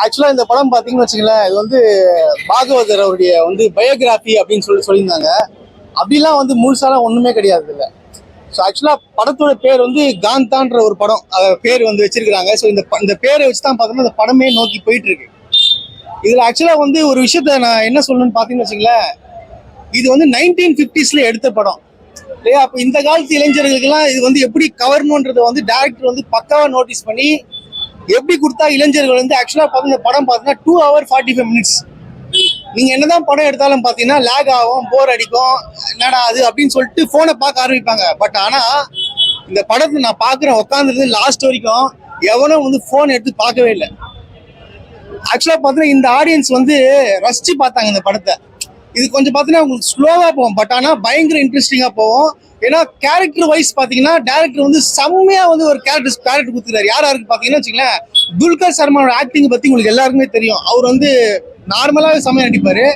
ஆக்சுவலா இந்த படம் பாத்தீங்கன்னு வச்சுங்களேன், இது வந்து பாகவதர் அவருடைய வந்து பயோகிராபி அப்படின்னு சொல்லியிருந்தாங்க. அப்படிலாம் வந்து முழுசாலாம் ஒண்ணுமே கிடையாது இல்லை. ஸோ ஆக்சுவலா படத்தோட பேர் வந்து காந்தான்ற ஒரு படம் பேர் வந்து வச்சிருக்காங்க. ஸோ இந்த பேரை வச்சு தான் பார்த்தோம்னா இந்த படமே நோக்கி போயிட்டு இருக்கு. இதுல ஆக்சுவலா வந்து ஒரு விஷயத்த நான் என்ன சொல்லணும்னு பாத்தீங்கன்னு வச்சுங்களேன், இது வந்து 1950s எடுத்த படம் இல்லையா? அப்போ இந்த காலத்து இளைஞர்களுக்கெல்லாம் இது வந்து எப்படி கவரணுன்றதை வந்து டைரக்டர் வந்து பக்காவா நோட்டீஸ் பண்ணி எப்படி கொடுத்தா இளைஞர்கள் வந்து ஆக்சுவலா பாத்தீங்கன்னா படம் பார்த்தீங்கன்னா 2 hours 45 minutes. நீங்க என்னதான் படம் எடுத்தாலும் பாத்தீங்கன்னா லேக் ஆகும், போர் அடிக்கும், என்னடா அது அப்படின்னு சொல்லிட்டு போனை பார்க்க ஆரம்பிப்பாங்க. பட் ஆனா இந்த படத்தை நான் பாக்குறேன் உட்காந்துருந்து லாஸ்ட் வரைக்கும் எவனும் வந்து போன் எடுத்து பார்க்கவே இல்லை. ஆக்சுவலா பாத்தீங்கன்னா இந்த ஆடியன்ஸ் வந்து ரசிச்சு பார்த்தாங்க இந்த படத்தை. இது கொஞ்சம் பாத்தீங்கன்னா உங்களுக்கு ஸ்லோவா போகும், பட் ஆனா பயங்கர இன்ட்ரெஸ்டிங்கா போகும். ஏன்னா கேரக்டர் வைஸ் பாத்தீங்கன்னா டேரக்டர் வந்து செம்மையா வந்து ஒரு கேரக்டர் கொடுத்துருக்காரு. யாருக்கு பாத்தீங்கன்னா வச்சுங்களேன், துல்கர் சல்மானோட ஆக்டிங் பத்தி உங்களுக்கு எல்லாருக்குமே தெரியும். அவர் வந்து நார்மலாவே செம்மையா நடிப்பாரு.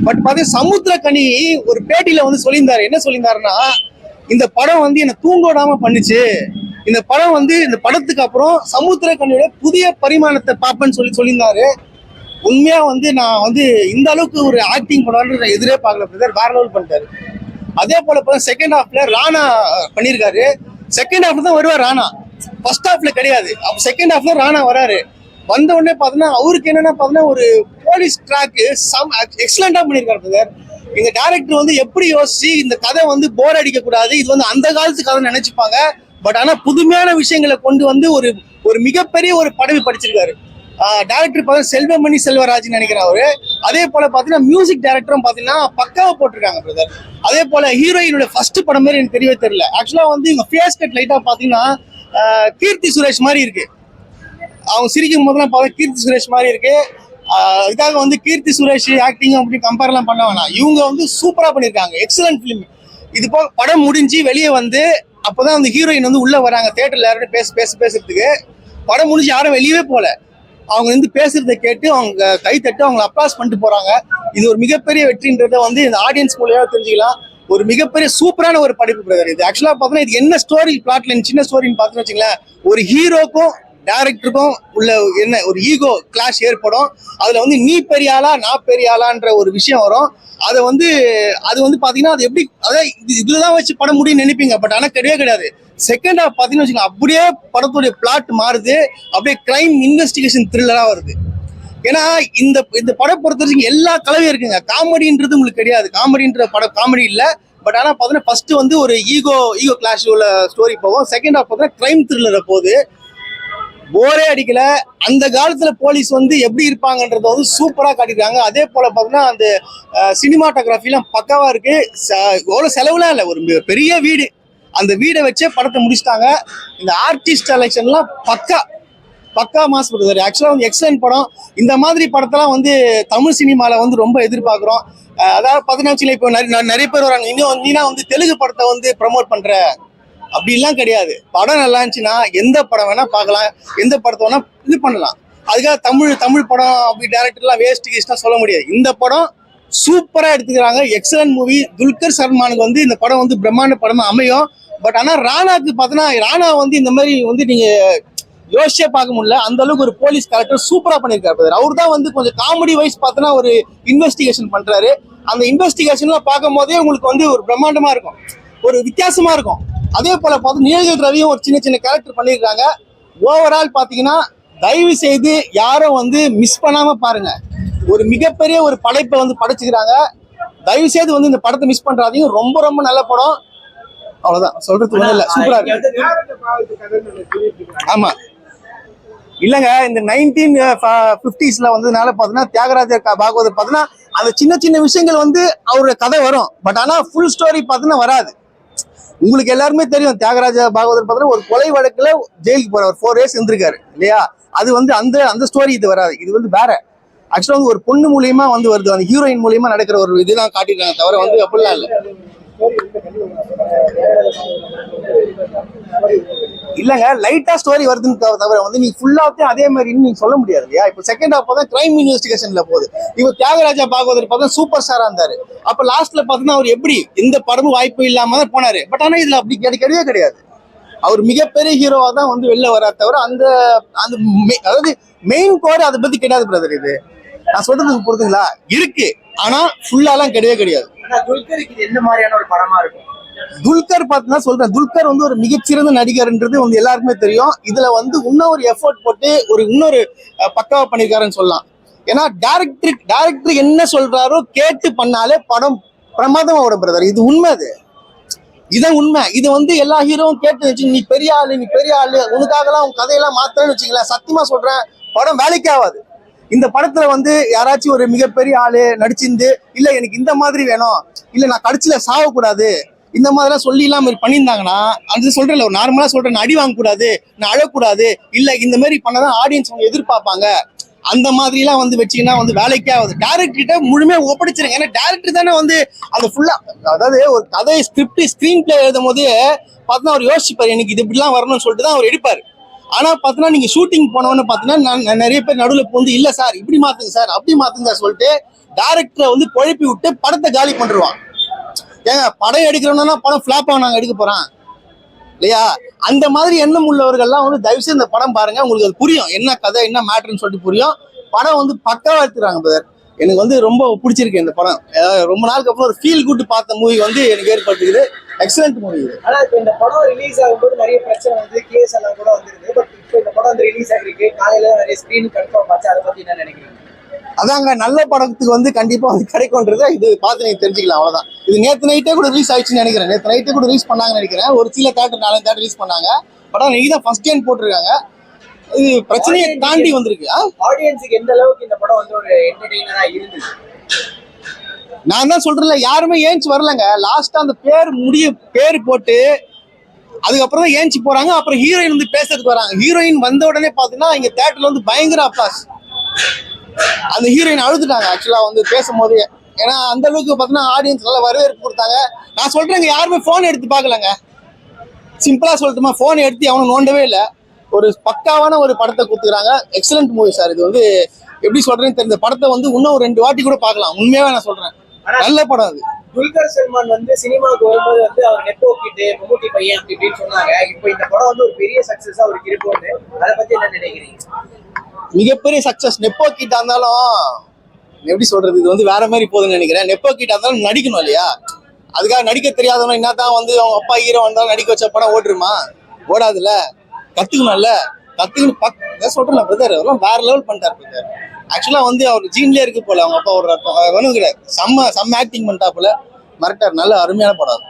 பட் பாத்தீங்கன்னா சமுத்திரக்கனி ஒரு பேட்டியில வந்து சொல்லியிருந்தாரு. என்ன சொல்லியிருந்தாருன்னா, இந்த படம் வந்து என்னை தூங்க விடாம பண்ணுச்சு. இந்த படம் வந்து இந்த படத்துக்கு அப்புறம் சமுத்திரக்கனியோட புதிய பரிமாணத்தை பார்ப்பேன்னு சொல்லியிருந்தாரு. உண்மையா வந்து நான் வந்து இந்த அளவுக்கு ஒரு ஆக்டிங் பண்ணுவாரு எதிரே பார்க்கல பிரதர். வேற லெவல் பண்ணிட்டாரு. அதே போல செகண்ட் ஹாஃப்ல ராணா பண்ணியிருக்காரு. செகண்ட் ஹாஃப்ல தான் வருவார் ராணா, ஃபர்ஸ்ட் ஹாஃப்ல கிடையாது. அப்ப செகண்ட் ஹாஃப்ல ராணா வராரு. வந்த உடனே பாத்தீங்கன்னா அவருக்கு என்னன்னா பாத்தீங்கன்னா ஒரு போலீஸ் ட்ராக் எக்ஸலண்டா பண்ணியிருக்காரு பிரதர். எங்க டைரக்டர் வந்து எப்படி யோசிச்சு இந்த கதை வந்து போர் அடிக்க கூடாது, இது வந்து அந்த காலத்து கதை நினைச்சுப்பாங்க. பட் ஆனா புதுமையான விஷயங்களை கொண்டு வந்து ஒரு மிகப்பெரிய ஒரு படவி படிச்சிருக்காரு. டைரக்டர் பார்த்தா செல்வமணி செல்வராஜ் நினைக்கிறேன் அவரு. அதே போல பாத்தீங்கன்னா மியூசிக் டைரக்டரும் பாத்தீங்கன்னா பக்காவா போட்டிருக்காங்க பிரதர். அதே போல ஹீரோயினோட ஃபர்ஸ்ட் படம் மாதிரி எனக்கு தெரியவே தெரியல. ஆக்சுவலா வந்து இவங்க ஃபேஸ் கட் லைட்டா பாத்தீங்கன்னா கீர்த்தி சுரேஷ் மாதிரி இருக்கு. அவங்க சிரிக்கும் போதெல்லாம் பார்த்தா கீர்த்தி சுரேஷ் மாதிரி இருக்கு. அதுக்காக வந்து கீர்த்தி சுரேஷ் ஆக்டிங் அப்படி கம்பேர்லாம் பண்ண வேணாம். இவங்க வந்து சூப்பரா பண்ணியிருக்காங்க. Excellent film. இது போக படம் முடிஞ்சு வெளியே வந்து அப்போதான் அந்த ஹீரோயின் வந்து உள்ள வராங்க தியேட்டர்ல யாரும் பேசுறதுக்கு. படம் முடிஞ்சு யாரும் வெளியவே போல. அவங்க வந்து பேசுறதை கேட்டு அவங்க கை தட்டு அவங்க அப்ளாஸ் பண்ணிட்டு போறாங்க. இது ஒரு மிகப்பெரிய வெற்றின்றதை வந்து இந்த ஆடியன்ஸ் மூலியமா தெரிஞ்சுக்கலாம். ஒரு மிகப்பெரிய சூப்பரான ஒரு படைப்பு பிரதர். இது ஆக்சுவலா பாத்தீங்கன்னா இது என்ன ஸ்டோரி பிளாட்ல சின்ன ஸ்டோரின்னு பாத்தீங்கன்னு வச்சுங்களேன், ஒரு ஹீரோக்கும் டைரக்டருக்கும் உள்ள என்ன ஒரு ஈகோ கிளாஷ் ஏற்படும். அதுல வந்து நீ பெரிய ஆளா நான் பெரிய ஆளான்ற ஒரு விஷயம் வரும். அது வந்து பாத்தீங்கன்னா அது எப்படி அதாவது இதுலதான் வச்சு படம் முடியும்னு நினைப்பீங்க. பட் ஆனா கிடையாது. செகண்ட் ஹாஃப் பாத்தீங்கன்னா வச்சுக்கோங்க, அப்படியே படத்துடைய பிளாட் மாறுது. அப்படியே கிரைம் இன்வெஸ்டிகேஷன் த்ரில்லரா வருது. ஏன்னா இந்த படம் பொறுத்த வரைக்கும் எல்லா கலவையும் இருக்குங்க. காமெடின்றது உங்களுக்கு கிடையாது. காமெடின்ற படம் காமெடி இல்ல. பட் ஆனா பாத்தீங்கன்னா ஃபர்ஸ்ட் வந்து ஒரு ஈகோ கிளாஷ் உள்ள ஸ்டோரி போகும். செகண்ட் ஹாஃப் பாத்தீங்கன்னா கிரைம் த்ரில்லர் போகுது. போரே அடிக்கல. அந்த காலத்துல போலீஸ் வந்து எப்படி இருப்பாங்கன்றத வந்து சூப்பரா காட்டிருக்காங்க. அதே போல பாத்தீங்கன்னா அந்த சினிமாட்டோகிராஃபி எல்லாம் பக்காவா இருக்கு. எவ்வளவு செலவுலாம் இல்ல, ஒரு பெரிய வீடு, அந்த வீடை வச்சே படத்தை முடிச்சிட்டாங்க. இந்த ஆர்டிஸ்ட் செலெக்ஷன்லாம் பக்கா மாஸ் படுது. ஆக்சுவலா வந்து எக்ஸலன்ட் படம். இந்த மாதிரி படத்தெல்லாம் வந்து தமிழ் சினிமால வந்து ரொம்ப எதிர்பார்க்கிறோம். அதாவது பாத்தீங்கன்னா இப்போ நிறைய பேர் வராங்க, இன்னும் நீனா வந்து தெலுங்கு படத்தை வந்து ப்ரமோட் பண்ற அப்படிலாம் கிடையாது. படம் நல்லா இருந்துச்சுன்னா எந்த படம் வேணா பார்க்கலாம், எந்த படத்தை வேணா இது பண்ணலாம். அதுக்காக தமிழ் படம் அப்படி டைரக்டர்லாம் வேஸ்ட் சொல்ல முடியாது. இந்த படம் சூப்பரா எடுத்துக்கிறாங்க. Excellent movie. துல்கர் சல்மானுக்கு வந்து இந்த படம் வந்து பிரம்மாண்ட படமா அமையும். பட் ஆனா ராணாக்கு பார்த்தீங்கன்னா ராணா வந்து இந்த மாதிரி வந்து நீங்க யோசிச்சே பார்க்க முடியல. அந்த அளவுக்கு ஒரு போலீஸ் கேரக்டர் சூப்பரா பண்ணியிருக்காரு. அவர் தான் வந்து கொஞ்சம் காமெடி வைஸ் பார்த்தோன்னா ஒரு இன்வெஸ்டிகேஷன் பண்றாரு. அந்த இன்வெஸ்டிகேஷன்லாம் பார்க்கும் போதே உங்களுக்கு வந்து ஒரு பிரம்மாண்டமா இருக்கும், ஒரு வித்தியாசமா இருக்கும். அதே போல பார்த்து நீலகிரி ரவியும் ஒரு சின்ன கேரக்டர் பண்ணியிருக்காங்க. ஓவரால் பார்த்தீங்கன்னா தயவு செய்து யாரும் வந்து மிஸ் பண்ணாம பாருங்க. ஒரு மிகப்பெரிய ஒரு படைப்பை வந்து படைச்சுக்கிறாங்க. தயவு செய்து வந்து இந்த படத்தை மிஸ் பண்றாதீங்க. ரொம்ப ரொம்ப நல்ல படம். அவ்வளவுதான் சொல்றது ஒண்ணும் இல்ல. சூப்பரா இருக்கு. ஆமா இல்லங்க, இந்த 1950s வந்ததுனால பாத்தீங்கன்னா தியாகராஜர் பாகவதர் பாத்தீங்கன்னா அந்த சின்ன விஷயங்கள் வந்து அவருடைய கதை வரும். பட் ஆனா ஃபுல் ஸ்டோரி பாத்தீங்கன்னா வராது. உங்களுக்கு எல்லாருமே தெரியும், தியாகராஜ பாகவதர் பார்த்தீங்கன்னா ஒரு கொலை வழக்குல ஜெயிலுக்கு போறார். 4 years இருந்திருக்காரு இல்லையா? அது வந்து அந்த ஸ்டோரி இது வராது. இது வந்து வேற. ஆக்சுவலா வந்து ஒரு பொண்ணு மூலியமா வந்து வருது, அந்த ஹீரோயின் மூலியமா நடக்கிற ஒரு இதுதான் காட்டியிருக்காங்க. தவிர வந்து அப்படிலாம் இல்லை. இல்லங்க, லைட்டா ஸ்டோரி வருதுன்னு தவிர வந்து நீங்க ஃபுல்லாத்தையும் அதே மாதிரி நீங்க சொல்ல முடியாது இல்லையா? இப்போ செகண்ட் ஹாஃப் தான் கிரைம் இன்வெஸ்டிகேஷன்ல போகுது. இப்போ தியாகராஜா பாகவதர் பார்த்தா சூப்பர் ஸ்டாரா இருந்தாரு. அப்ப லாஸ்ட்ல பாத்தீங்கன்னா அவர் எப்படி இந்த படமும் வாய்ப்பு இல்லாம தான் போனாரு. பட் ஆனா இதுல அப்படி கிடையவே கிடையாது. அவர் மிகப்பெரிய ஹீரோவா தான் வந்து வெளில வரா தவிர அந்த அந்த அதாவது மெயின் கோர் அதை பத்தி கிடையாது பிரதர். இது நான் சொல்றது புரியுதுங்களா? இருக்கு, ஆனா ஃபுல்லாலாம் கிடையவே கிடையாது. துல்கருக்கு இது எந்த மாதிரியான ஒரு படமா இருக்கும்? துல்கர் பார்த்தா சொல்றேன், துல்கர் வந்து ஒரு மிகச்சிறந்த நடிகர்ன்றது வந்து எல்லாருக்குமே தெரியும். இதுல வந்து இன்னும் ஒரு எஃபோர்ட் போட்டு இன்னொரு பக்காவா பண்ணிருக்காருன்னு சொல்லலாம். ஏன்னா டைரக்டர் என்ன சொல்றாரோ கேட்டு பண்ணாலே படம் பிரமாதமா ஓடும் பிரதர். இது உண்மை, இதான் உண்மை. இது வந்து எல்லா ஹீரோவும் கேட்டு வச்சு நீ பெரிய ஆளு உனக்காகலாம் உன் கதையெல்லாம் மாத்தணும்னு வச்சுங்களேன், சத்தியமா சொல்றேன் படம் வேலைக்கே ஆகாது. இந்த படத்துல வந்து யாராச்சும் ஒரு மிகப்பெரிய ஆளு நடிச்சிருந்து இல்ல எனக்கு இந்த மாதிரி வேணும், இல்ல நான் கடைசியில சாகக்கூடாது, இந்த மாதிரிலாம் சொல்லி இல்லாம பண்ணியிருந்தாங்கன்னா, அது சொல்றேன் ஒரு நார்மலா சொல்றேன், அடி வாங்கக்கூடாது, நான் அழக்கூடாது, இல்ல இந்த மாதிரி பண்ணதான் ஆடியன்ஸ் அவங்க எதிர்பார்ப்பாங்க, அந்த மாதிரி எல்லாம் வந்து வச்சீங்கன்னா வந்து வேலைக்கே ஆகுது. டைரக்டர் கிட்ட முழுமையா ஒப்படைச்சிருங்க. ஏன்னா டைரக்டர் தானே வந்து அந்த ஃபுல்லா, அதாவது ஒரு கதை ஸ்கிரீன் பிளே எழுதும் போது பார்த்தீங்கன்னா அவர் யோசிச்சுப்பாரு எனக்கு இது இப்படிலாம் வரணும்னு சொல்லிட்டு தான் அவர் எடுப்பாரு. ஆனா பாத்தீங்கன்னா நீங்க ஷூட்டிங் போனவன்னு பாத்தீங்கன்னா நிறைய பேர் நடுவில் வந்து இல்ல சார் இப்படி மாத்துங்க சார் அப்படி மாத்துங்க சார் சொல்லிட்டு டைரக்டரை வந்து குழப்பி விட்டு படத்தை காலி பண்ணிடுவான். ஏங்க படம் எடுக்கிறோம்னா படம் ஃபிளாப் நாங்க எடுக்க போறான் இல்லையா? அந்த மாதிரி எண்ணம் உள்ளவர்கள்லாம் வந்து தயவுசெய்து இந்த படம் பாருங்க, உங்களுக்கு அது புரியும் என்ன கதை என்ன மேட்டர்ன்னு சொல்லிட்டு புரியும். படம் வந்து பக்காவா எடுத்துறாங்க பிரதர். எனக்கு வந்து ரொம்ப பிடிச்சிருக்கு இந்த படம். ரொம்ப நாளுக்கு அப்புறம் ஒரு ஃபீல் குட் பார்த்த மூவி வந்து எனக்கு ஏற்பட்டுக்குது. எக்ஸலண்ட் மூவி இது. ஆனா இப்ப இந்த படம் ரிலீஸ் ஆகும்போது நிறைய பிரச்சனை வந்து கேஸ் எல்லாம் கூட வந்துருக்கு. பட் இப்போ இந்த படம் வந்து ரிலீஸ் ஆகிருக்கு, காலையில நிறைய ஸ்கிரீன் கன்ஃபார்ம் ஆச்சு. அதை பத்தி என்ன நினைக்கிறீங்க? அதாங்க நல்ல படத்துக்கு வந்து கண்டிப்பா வந்து கிடைக்கும்ன்றதை இது பார்த்து நீங்க தெரிஞ்சுக்கலாம், அவ்வளவுதான். இது நேற்று நைட்டே கூட ரிலீஸ் ஆயிடுச்சுன்னு நினைக்கிறேன். நேற்று நைட்டே கூட ரிலீஸ் பண்ணாங்கன்னு நினைக்கிறேன். ஒரு சில தேட்டர் 4 தேட்டர் ரிலீஸ் பண்ணாங்க. படம் இன்னைக்கு தான் ஃபர்ஸ்ட் டைம் போட்டிருக்காங்க. இது பிரச்சனையை தாண்டி வந்திருக்கு. ஆடியன்ஸுக்கு எந்த அளவுக்கு இந்த படம் வந்து ஒரு என்டர்டெய்னரா இருந்துச்சு? நான் தான் சொல்றேன்ல, யாருமே ஏஞ்சி வரலங்க. லாஸ்டா அந்த பேர் போட்டு அதுக்கப்புறம் தான் ஏஞ்சி போறாங்க. அப்புறம் ஹீரோயின் வந்து பேசுறதுக்கு வராங்க. ஹீரோயின் வந்த உடனே பாத்தீங்கன்னா இங்க தேட்டர்ல வந்து பயங்கர அப்ளாஸ். அந்த ஹீரோயின் அழுதுட்டாங்க ஆக்சுவலா வந்து பேசும்போது. ஏன்னா அந்த அளவுக்கு பாத்தீங்கன்னா ஆடியன்ஸ் நல்லா வரவேற்பு கொடுத்தாங்க. நான் சொல்றேங்க, யாருமே போன் எடுத்து பாக்கலங்க. சிம்பிளா சொல்லட்டுமா, போன் எடுத்து அவனும் நோண்டவே இல்லை. ஒரு பக்காவான ஒரு படத்தை கொடுத்துக்கிறாங்க. Excellent movie sir. இது வந்து எப்படி சொல்றேன்னு தெரிஞ்ச படத்தை வந்து இன்னும் 2 வாட்டி கூட பார்க்கலாம். உண்மையாவே நான் சொல்றேன், நல்ல படம் அது. துல்கர் சல்மான் வந்து சினிமாவுக்கு வரும்போது வந்து அவர் நெப்போ கிட்டு மம்முட்டி பையன் அப்படின்னு சொன்னாங்க. இப்போ இந்த படம் வந்து ஒரு பெரிய சக்சஸா அவருக்கு இருக்கும்னு, அதை பத்தி என்ன நினைக்கிறீங்க? மிகப்பெரிய சக்சஸ். நெப்போ கிட்டா இருந்தாலும் எப்படி சொல்றது, இது வந்து வேற மாதிரி போகுதுன்னு நினைக்கிறேன். நெப்போ கிட்டா இருந்தாலும் நடிக்கணும் இல்லையா? அதுக்காக நடிக்க தெரியாதவங்க என்னதான் வந்து அவங்க அப்பா ஹீரோ வந்தாலும் நடிக்க வச்ச படம் ஓடுமா? ஓடாதுல்ல. கத்துக்கணும்ல. கத்துக்கணும் சொல்றேன் பிரதர், அதெல்லாம் வேற லெவல் பண்ணிட்டார் பிரதர். ஆக்சுவலா வந்து அவர் ஜீன்லயே இருக்கு போல அவங்க அப்பா ஒரு ரத்தம் வேணும் கிடையாது. செம்ம ஆக்டிங் பண்ணிட்டா போல மிரட்டார். நல்ல அருமையான படம்.